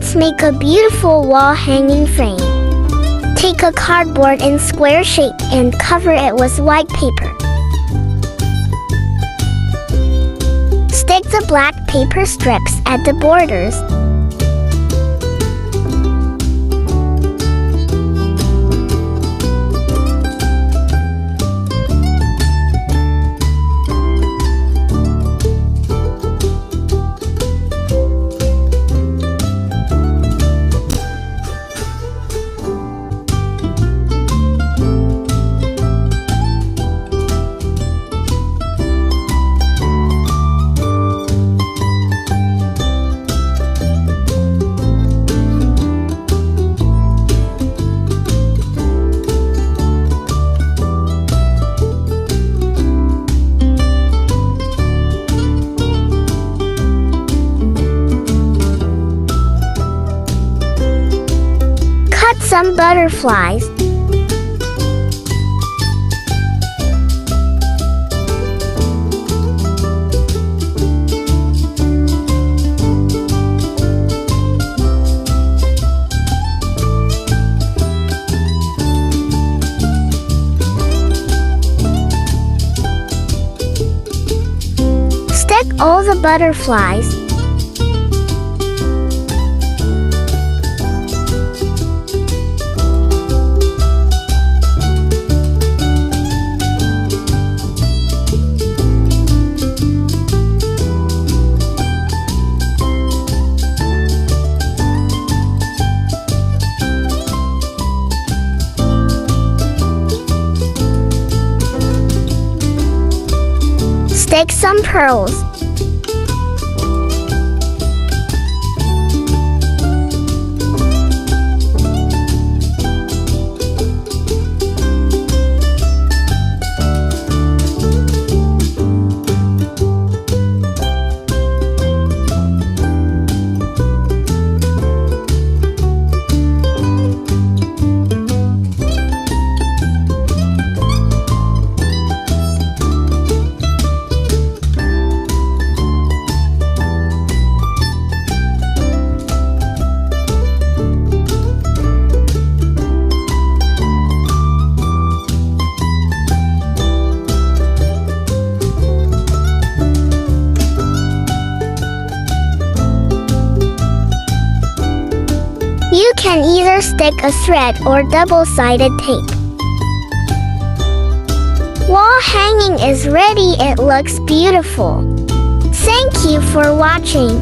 Let's make a beautiful wall hanging frame. Take a cardboard in square shape and cover it with white paper. Stick the black paper strips at the borders. Cut some butterflies. Stick all the butterflies. Stick some pearls. You can either stick a thread or double-sided tape. Wall hanging is ready. It looks beautiful. Thank you for watching.